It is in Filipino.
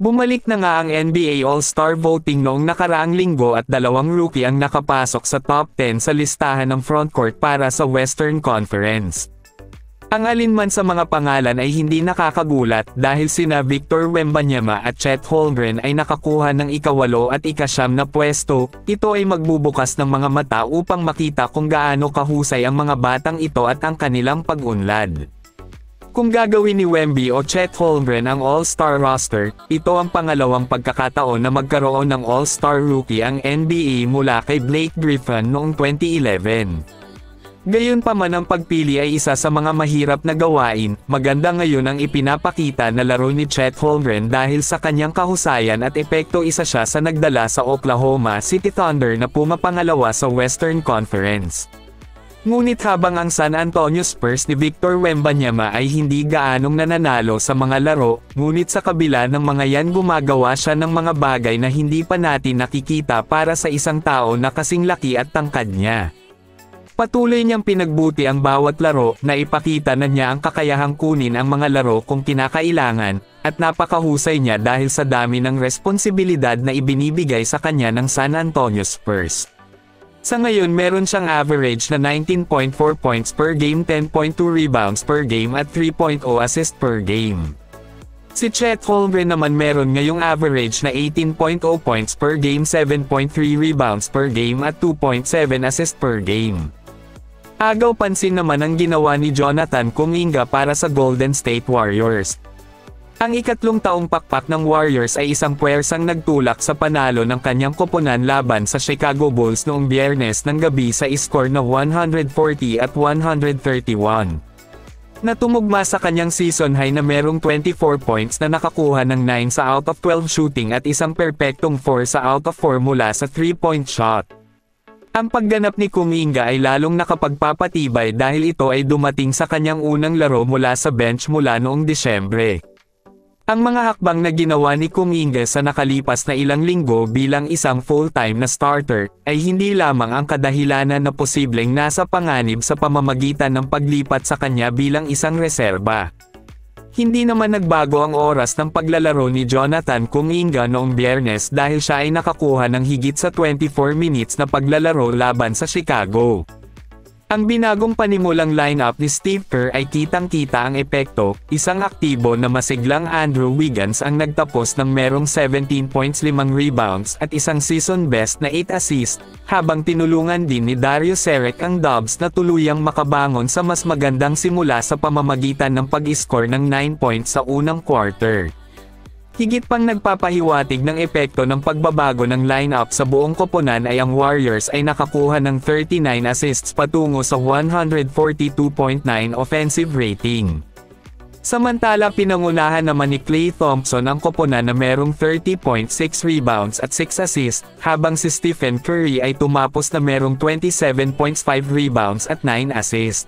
Bumalik na nga ang NBA All-Star voting noong nakaraang linggo at dalawang rookie ang nakapasok sa top 10 sa listahan ng frontcourt para sa Western Conference. Ang alinman sa mga pangalan ay hindi nakakagulat dahil sina Victor Wembanyama at Chet Holmgren ay nakakuha ng ika-8 at ika-9 na pwesto. Ito ay magbubukas ng mga mata upang makita kung gaano kahusay ang mga batang ito at ang kanilang pag-unlad. Kung gagawin ni Wemby o Chet Holmgren ang All-Star roster, ito ang pangalawang pagkakataon na magkaroon ng All-Star rookie ang NBA mula kay Blake Griffin noong 2011. Gayunpaman ang pagpili ay isa sa mga mahirap na gawain. Maganda ngayon ang ipinapakita na laro ni Chet Holmgren dahil sa kanyang kahusayan at epekto isa siya sa nagdala sa Oklahoma City Thunder na pumapangalawa sa Western Conference. Ngunit habang ang San Antonio Spurs ni Victor Wembanyama ay hindi gaanong nananalo sa mga laro, ngunit sa kabila ng mga yan gumagawa siya ng mga bagay na hindi pa natin nakikita para sa isang tao na kasing laki at tangkad niya. Patuloy niyang pinagbuti ang bawat laro na ipakita na niya ang kakayahang kunin ang mga laro kung kinakailangan, at napakahusay niya dahil sa dami ng responsibilidad na ibinibigay sa kanya ng San Antonio Spurs. Sa ngayon meron siyang average na 19.4 points per game, 10.2 rebounds per game at 3.0 assist per game. Si Chet Holmgren naman meron ngayong average na 18.0 points per game, 7.3 rebounds per game at 2.7 assist per game. Agaw pansin naman ang ginawa ni Jonathan Kuminga para sa Golden State Warriors. Ang ikatlong taong pakpak ng Warriors ay isang puwersang nagtulak sa panalo ng kanyang koponan laban sa Chicago Bulls noong Biyernes ng gabi sa score na 140 at 131. Natumugma sa kanyang season high na merong 24 points na nakakuha ng 9 sa out of 12 shooting at isang perpektong 4 sa out of 4 mula sa 3-point shot. Ang pagganap ni Kuminga ay lalong nakapagpapatibay dahil ito ay dumating sa kanyang unang laro mula sa bench mula noong Disyembre. Ang mga hakbang na ginawa ni Kuminga sa nakalipas na ilang linggo bilang isang full-time na starter, ay hindi lamang ang kadahilanan na posibleng nasa panganib sa pamamagitan ng paglipat sa kanya bilang isang reserba. Hindi naman nagbago ang oras ng paglalaro ni Jonathan Kuminga noong Biyernes dahil siya ay nakakuha ng higit sa 24 minutes na paglalaro laban sa Chicago. Ang binagong panimulang lineup ni Steve Kerr ay kitang-kita ang epekto. Isang aktibo na masiglang Andrew Wiggins ang nagtapos ng merong 17 points, 5 rebounds at isang season best na 8 assists, habang tinulungan din ni Dario Saric ang Dubs na tuluyang makabangon sa mas magandang simula sa pamamagitan ng pag-score ng 9 points sa unang quarter. Higit pang nagpapahiwatig ng epekto ng pagbabago ng lineup sa buong koponan ay ang Warriors ay nakakuha ng 39 assists patungo sa 142.9 offensive rating. Samantala pinangunahan naman ni Klay Thompson ang koponan na merong 30.6 rebounds at 6 assists, habang si Stephen Curry ay tumapos na merong 27.5 rebounds at 9 assists.